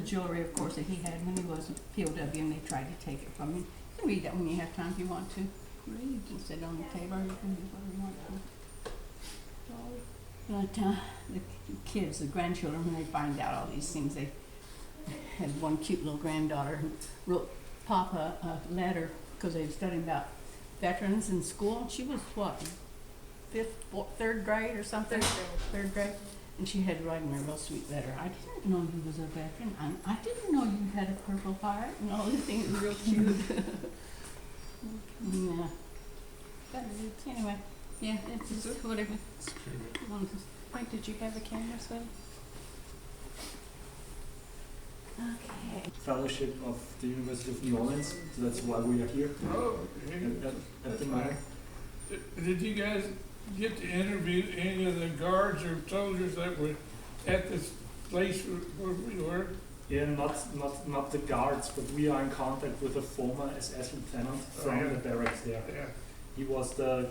the jewelry, of course, that he had when he was a POW, and they tried to take it from him. You can read that when you have time if you want to. Read, just sit on the table, or you can do whatever you want to. But the kids, the grandchildren, when they find out all these things, they had one cute little granddaughter who wrote Papa a letter because they were studying about veterans in school. She was what, third grade or something? Third grade. And she had to write him a real sweet letter. I didn't know he was a veteran. I didn't know you had a Purple Heart and all these things. Real cute. Yeah. But anyway, yeah, it's just whatever. Mike, did you have a camera, Sven? Okay. Fellowship of the University of New Orleans, so that's why we are here Oh, okay. at the moment. Did you guys get to interview any of the guards or soldiers that were at this place where we were? Yeah, not the guards, but we are in contact with a former SS lieutenant from the barracks there. Yeah. He was the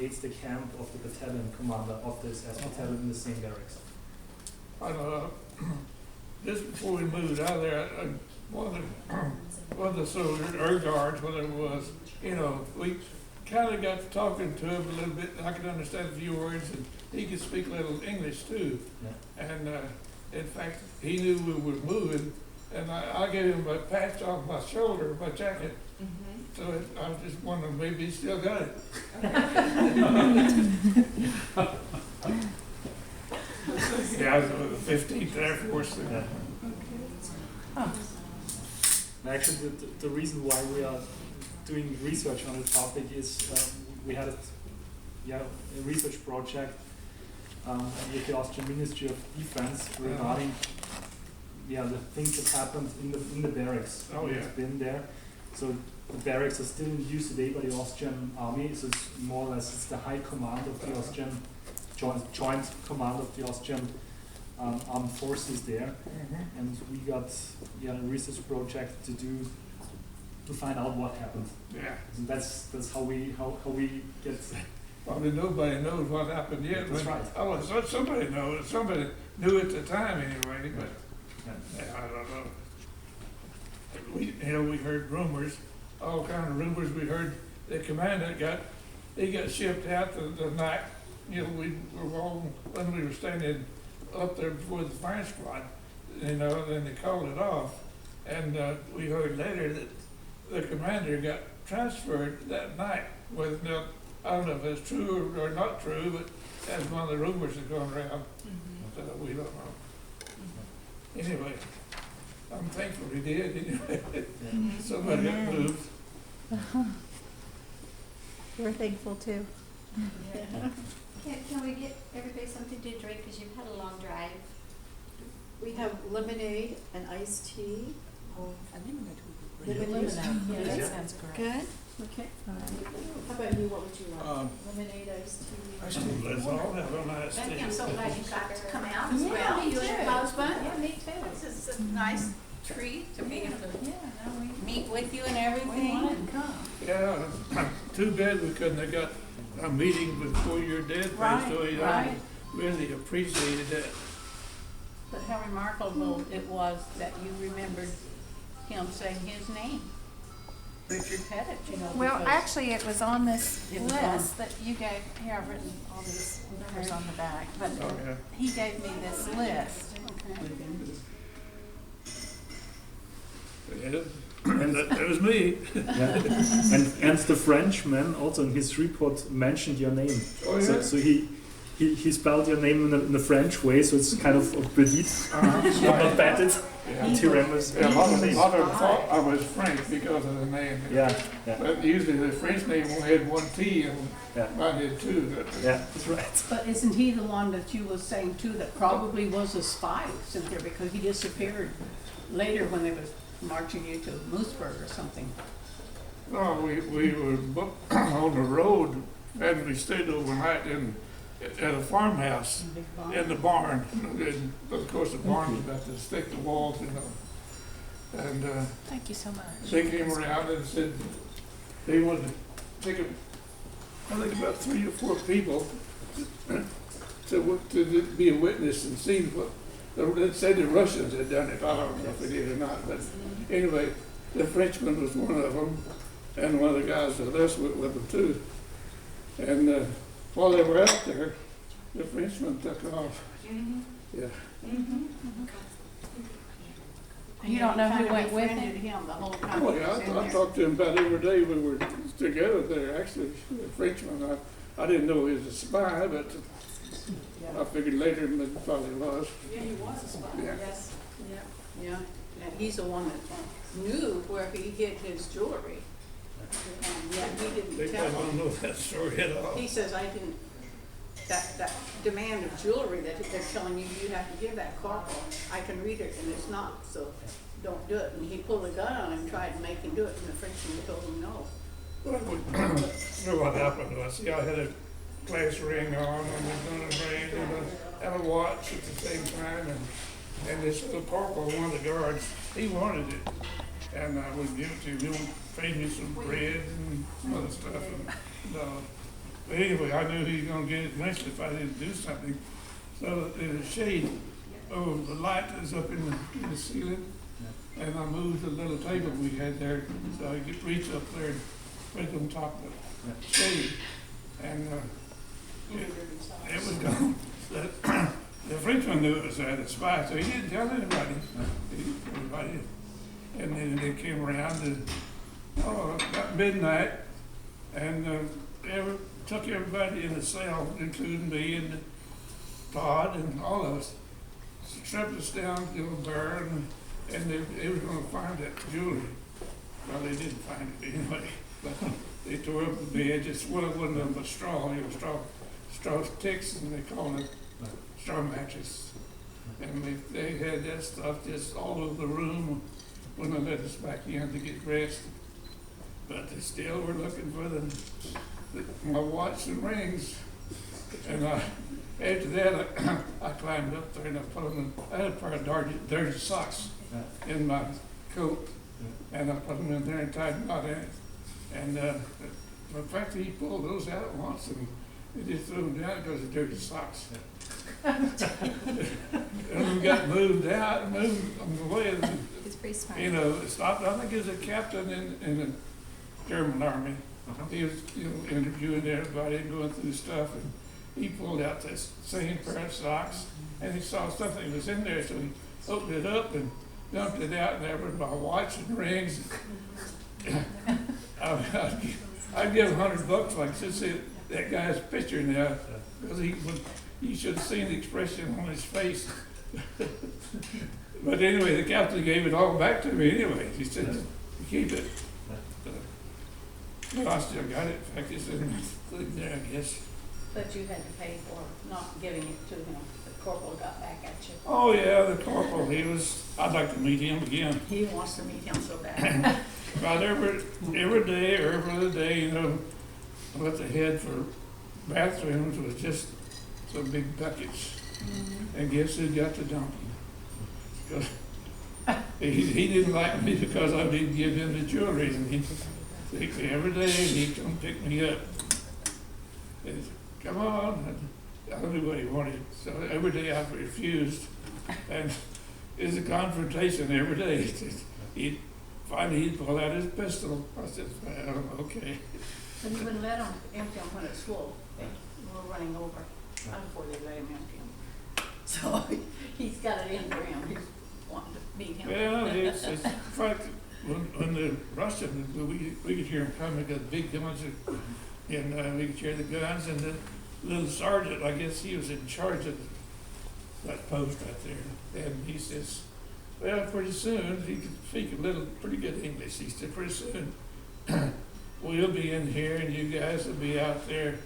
aides-de-camp of the battalion commander of the SS battalion in the same barracks. I know. Just before we moved out of there, one of the soldiers, or guards, whatever it was, we kind of got to talking to him a little bit. I could understand a few words, and he could speak a little English too. Yeah. And in fact, he knew we were moving, and I gave him a patch off my shoulder, my jacket. Mm-hmm. So I was just wondering, maybe he still got it. Yeah, I was with the 15th Air Force. Yeah. Actually, the reason why we are doing research on the topic is we had a research project with the Austrian Ministry of Defense regarding the things that happened in the barracks. Oh, yeah. We've been there. So the barracks are still in use today by the Austrian army. So it's more or less it's the high command of the Austrian joint command of the Austrian armed forces there. Mm-hmm. And we got a research project to do to find out what happened. Yeah. So that's how we get. Probably nobody knows what happened yet. That's but right. Oh, so somebody knows. Somebody knew at the time anyway. But Yeah. I don't know. We heard rumors, all kind of rumors. We heard the commandant got shipped out the night. We were all when we were standing up there before the fire squad. Then they called it off, and we heard later that the commander got transferred that night. Now, I don't know if it's true or not true, but that's one of the rumors that's going around. So we don't know. Anyway, I'm thankful he did. Anyway, somebody got moved. We're thankful too. Can we get everybody something to drink, because you've had a long drive? We have lemonade and iced tea. Lemonade. Yes. Yeah, that Yeah. sounds great. Good. Okay. How about you? What would you like? Lemonade, iced tea. Let's all have a nice Becky, day. I'm so glad you got to come out as Yeah, well. me You and your too. husband. Yeah, me too. This is a nice treat to be able to meet with you and We everything. wanted to come. Yeah, too bad we couldn't have got a meeting before your dead. Right, So right. really appreciated that. But how remarkable it was that you remembered him saying his name, Richard Pettit, Well, because actually, it was on this It was list that you gave. Here, I've written all these numbers on the back, but Oh, yeah. he gave me this list. Yeah. And that was me. Yeah. and the Frenchman also in his report mentioned your name. Oh, yeah? So he spelled your name in the French way, so it's kind of Petit, not Pettit. Yeah. Tyrannus. Yeah, a lot of them thought I was French because of the name. Yeah. But usually the French name only had one T, and Yeah. mine did too. Yeah, that's right. But isn't he the one that you was saying too that probably was a spy, Cynthia, because he disappeared later when they was marching you to Moosburg or something? No, we were on the road, and we stayed overnight at a farmhouse Big bomb. in the barn. And of course, the barn was about to stick to walls, And Thank you so much. they came around and said they wanted to take I think about 3 or 4 people to be a witness and see They said the Russians had done it. I don't know if they did or not, but anyway, the Frenchman was one of them, and one of the guys with us went with them too. And while they were out there, the Frenchman took off. Yeah. You don't know who went with befriended him? him the whole time. Oh he yeah, was in I there. talked to him about every day we were together there. Actually, the Frenchman. I didn't know he was a spy, but I figured later that he probably was. Yeah, he was a spy, Yeah. yes. Yeah. Yeah, and he's the one that knew where he hid his jewelry. And yet he didn't tell him. know that story at all. He says, I didn't, that demand of jewelry that they're telling you, you have to give that corporal, I can read it and it's not, so don't do it. And he pulled a gun on him, tried to make him do it, and the Frenchman told him no. You know what happened was, I had a glass ring on and a gun ring and a watch at the same time, and this little corporal, one of the guards, he wanted it. And I would give it to him, he would feed me some bread and some other stuff. But anyway, I knew he was gonna get it eventually if I didn't do something. So there's a shade over the light that's up in the ceiling, and I moved the little table we had there, so I could reach up there and put it on top of the shade. And it was gone. The Frenchman knew it was a spy, so he didn't tell anybody. He didn't tell anybody. And then they came around and, about midnight, and they took everybody in the cell, including me and Todd and all of us, stripped us down to a bar, and they were going to find that jewelry. Well, they didn't find it anyway, but they tore up the bed. Just, well, it wasn't but straw. It was straw sticks, and they called it straw mattress. And they had that stuff just all over the room when they let us back in to get dressed. But they still were looking for my watch and rings. And after that, I climbed up there and I put them in. I had a pair of dirty socks in my coat, and I put them in there and tied a knot in it. And the fact that he pulled those out once and he just threw them down because of dirty socks. And we got moved out, moved on the way. He's pretty smart. You know, stopped. I think he was a captain in the German army. He was, interviewing everybody and going through stuff, and he pulled out this same pair of socks, and he saw something was in there, so he opened it up and dumped it out, and there was my watch and rings. I'd give $100 like to see that guy's picture now, because you should have seen the expression on his face. But anyway, the captain gave it all back to me anyway. He said, keep it. But I still got it. In fact, it's in the thing there, I guess. But you had to pay for not giving it to him. The corporal got back at you. Oh yeah, the corporal, I'd like to meet him again. He wants to meet him so bad. About every day or every other day, what they had for bathrooms was just some big buckets. And guess who got to dump them? 'Cause he didn't like me because I didn't give him the jewelry, and he'd take me every day and he'd come pick me up. And come on, I knew what he wanted, so every day I refused, and it was a confrontation every day. He'd pull out his pistol. I said, well, okay. But he wouldn't let him empty them when it's full. They were running over before they let him empty them. So he's got it in for him. He's wanting to meet him. Well, it's in fact, when the Russians, we could hear them coming, got big guns, and we could hear the guns, and the little sergeant, I guess he was in charge of that post right there, and he says, well, pretty soon, he could speak a little, pretty good English. He said, pretty soon, we'll be in here and you guys will be out there.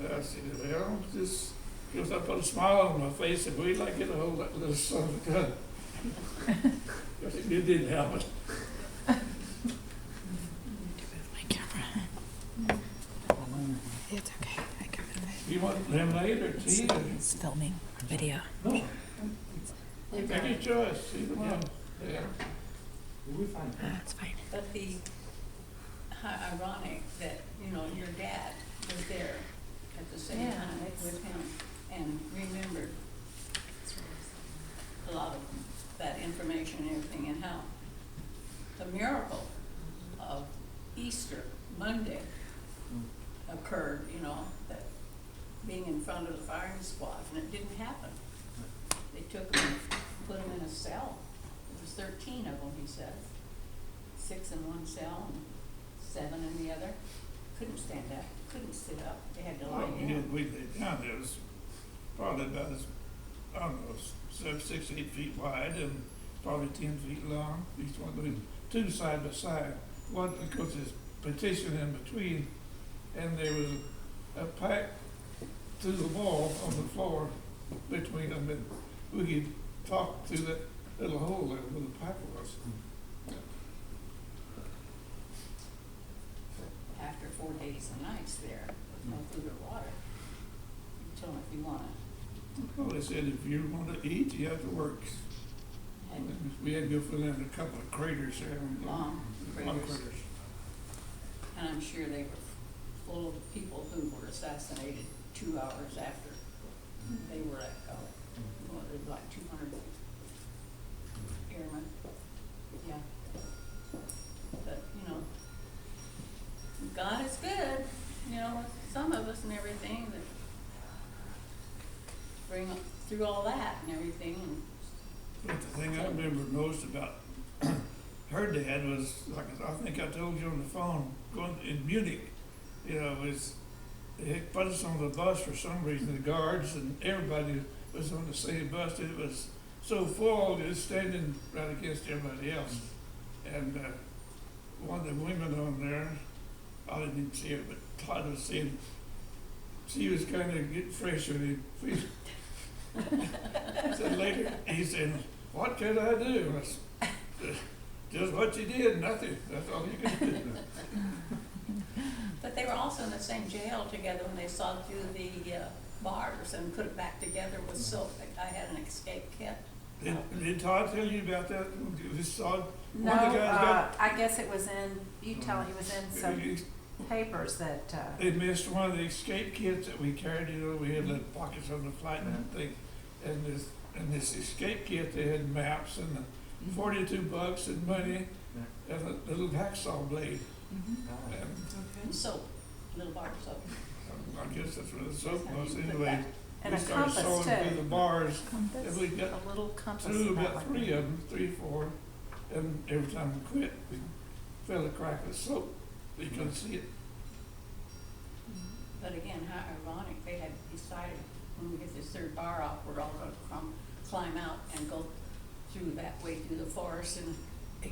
I said, well, just goes up, put a smile on my face, and we'd like to get a hold of that little son of a gun. It didn't happen. It's okay. I got it. You want lemonade or tea? It's filming video. No, Take your choice. Either one. Yeah. we'll be fine. It's fine. But ironic that, your dad was there at the same Yeah, time it's- with him and remembered. information and everything, and how the miracle of Easter Monday occurred, you know, that being in front of the firing squad, and it didn't happen. They took him and put him in a cell. There was 13 of them, he said. 6 in one cell and 7 in the other. Couldn't stand up, couldn't sit up. They had to lie Well, down. we lay down, it was probably about as, I don't know, 6, 8 feet wide and probably 10 feet long. Each one, there was 2 side by side. One, because there's partition in between, and there was a pipe through the wall on the floor between them, and we could talk through that little hole there where the pipe was. After 4 days and nights there, with no food or water, you tell them if you want it. Well, they said if you want to eat, you have to work. And We had to go fill in a couple of craters there. long Long craters. craters. And I'm sure they were full of people who were assassinated 2 hours after they were let go. Well, there was like 200 airmen. Yeah. But, you know, God is good, you know, some of us and everything that bring through all that and everything, and But the thing I remember most about her dad was, like I think I told you on the phone, going in Munich, you know, was they had put us on the bus for some reason, the guards and everybody was on the same bus. It was so full, it was standing right against everybody else. And one of the women on there, I didn't even see her, but Todd was saying she was kind of getting fresh with him. So later, he said, "What could I do?" I said, "Just what you did, nothing. That's all you could do." but they were also in the same jail together when they saw through the bars and put it back together with silk. I had an escape kit. Did Todd tell you about that? This Todd, No, one of the guys I guess it was in, you tell it was in got, some papers that, they missed one of the escape kits that we carried, you know, we had little pockets on the flight and thing. And this escape kit, they had maps and $42 and money and a little hacksaw blade. And And soap, little bar of soap. I guess that's what the soap was anyway. and We a started compass sawing through too. the bars, Compass, and we got a little compass. through about like 3 of them, 3, 4, and every time we quit, we fell a crack of soap. You couldn't see it. But again, how ironic, they had decided when we get this 3rd bar off, we're all gonna climb out and go through that way through the forest and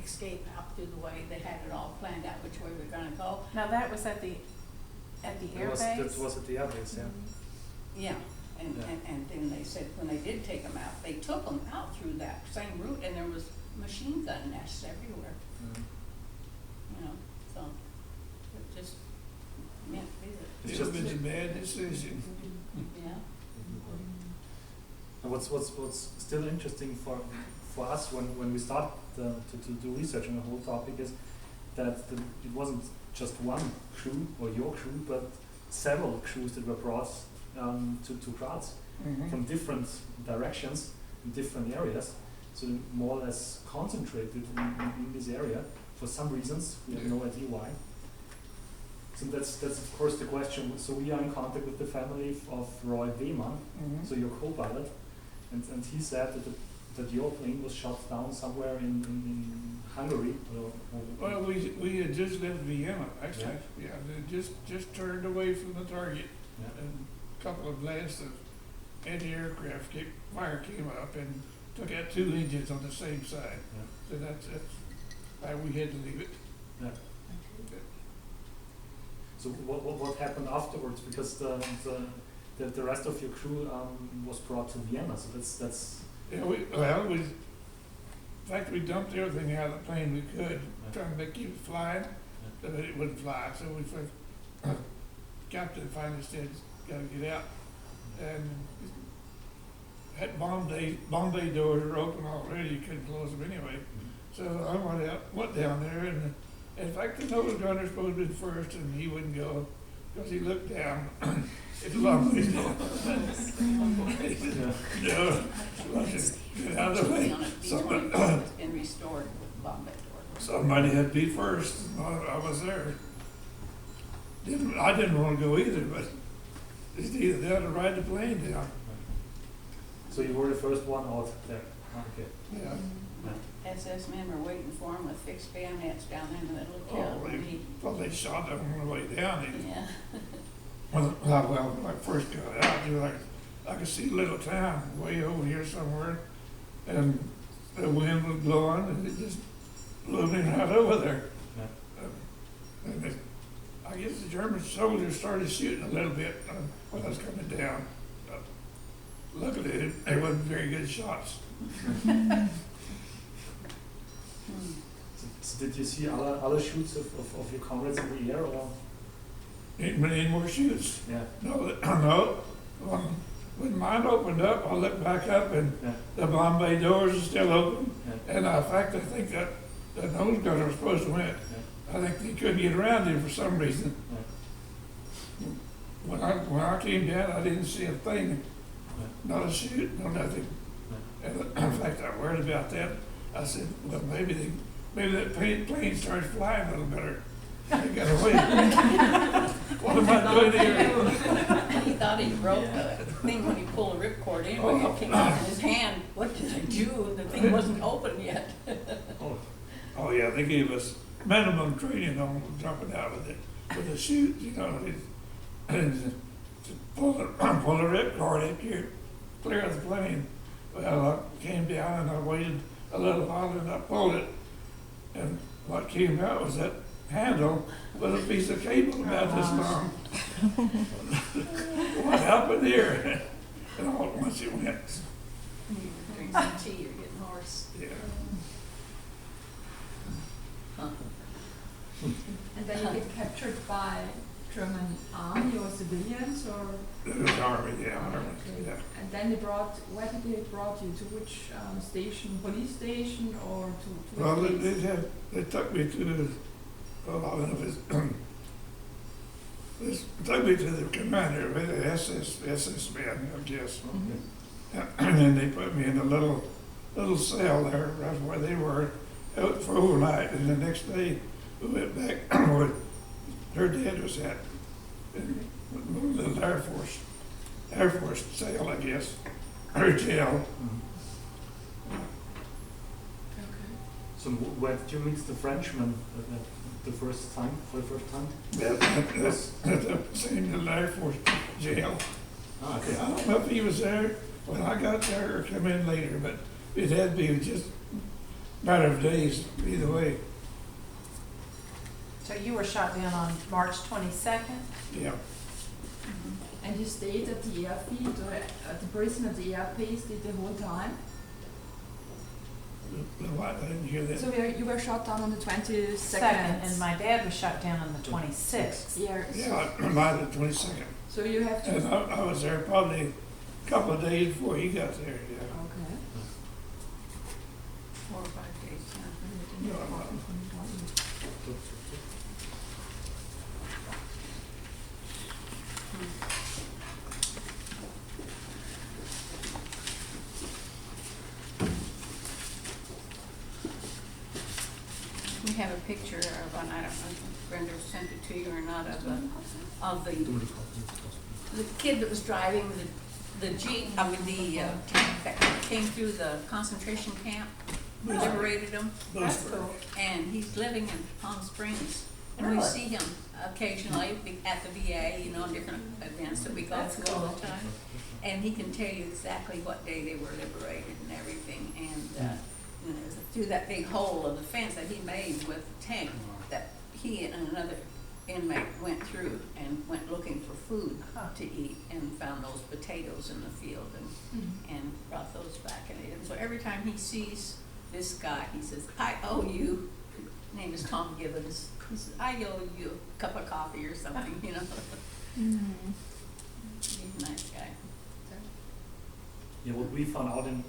escape out through the way. They had it all planned out which way we're gonna go. Now that was at the air base? That was at the air base, yeah. Yeah, and then they said when they did take them out, they took them out through that same route, and there was machine gun nests everywhere, you know, so it just meant It's It would just- have been a bad decision. yeah. And what's still interesting for us when we start to do research on the whole topic is that it wasn't just one crew or your crew, but several crews that were brought to Graz from different directions in different areas. So more or less concentrated in this area for some reasons. We have no idea why. So that's of course the question. So we are in contact with the family of Roy Wehmann, so your co-pilot, and he said that your plane was shot down somewhere in Hungary. Well, we had just left Vienna, actually. Yeah, they just turned away from the target. Yeah. And a couple of blasts of anti-aircraft fire came up and took out 2 engines on the same side. Yeah. So that's why we had to leave it. Yeah. So what happened afterwards? Because the rest of your crew was brought to Vienna. So that's Yeah, in fact, we dumped everything out of the plane we could, trying to keep it flying, but it wouldn't fly. So captain finally said, "Got to get out." And had bomb bay doors were open already. You couldn't close them anyway. So I went down there, and in fact, the nose gunner was supposed to be first, and he wouldn't go because he looked down. It's a long way down. He said, "No, get out of the way." So restored Bombay door. Somebody had to be first. I was there. I didn't want to go either, but it's either they had to ride the plane down. So you were the first one out there. Okay. Yeah. SS men were waiting for him with fixed bayonets down in the middle of town. Oh, and he- they shot them on the way down. Yeah. Well, when I first got out, I could see a little town way over here somewhere, and the wind was blowing, and it just blew me right over there. And I guess the German soldiers started shooting a little bit when I was coming down. Luckily, they wasn't very good shots. So did you see other shoots of your comrades in the air, or? Any more shoots? Yeah. No, no. When mine opened up, I looked back up and Yeah. the Bombay doors are still open. Yeah. And in fact, I think that the nose gunners were supposed to win. I think they couldn't get around there for some reason. When I came down, I didn't see a thing, not a shoot, no nothing. And in fact, I worried about that. I said, well, maybe that plane started flying a little better. They got away. What am I doing here? He thought he broke the thing when he pulled the ripcord in, but it came out in his hand. What did I do? The thing wasn't open yet. Oh yeah, they gave us minimum training on jumping out with the chute, you know, and to pull the ripcord in here, clear the plane. Well, I came down and I waited a little while and I pulled it, and what came out was that handle with a piece of cable about this long. What happened here? And all at once it went. Drink some tea, you're getting hoarse. Yeah. And then you get captured by German army or civilians, or? It was Army, yeah, Army, yeah. And then where did they brought you, to which station, police station, or to Well, which place? they took me to, well, I don't know if they took me to the commander, the SS man, I guess. And then they put me in a little cell there, right where they were, out for overnight. And the next day, we went back where her dad was at, in a little Air Force cell, I guess, or jail. So where did you meet the Frenchman for the first time? That's the same little Air Force jail. Ah, okay. I don't know if he was there when I got there or come in later, but it had to be just a matter of days either way. So you were shot down on March 22nd? Yeah. And you stayed at the airfield or at the prison at the airbase the whole time? What? I didn't hear that. So you were shot down on the 22nd? Second, and my dad was shot down on the 26th. Yeah. Yeah, I might have 22nd. So you have to. And I was there probably a couple of days before he got there, yeah. Okay. 4 or 5 days, No, I'm not. We have a picture of, and I don't know if Brenda sent it to you or not, of the kid that was driving the Jeep, tank that came through the concentration camp, liberated him. That's cool. And he's living in Palm Springs. And we Really? see him occasionally at the VA, you know, in different events that we go That's through all cool. the time. And he can tell you exactly what day they were liberated and everything. And you know, through that big hole of the fence that he made with the tank, that he and another inmate went through and went looking for food to eat and found those potatoes in the field and brought those back and ate them. So every time he sees this guy, he says, I owe you. His name is Tom Gibbons. He says, I owe you a cup of coffee or something, you know. He's a nice guy. Yeah, what we found out in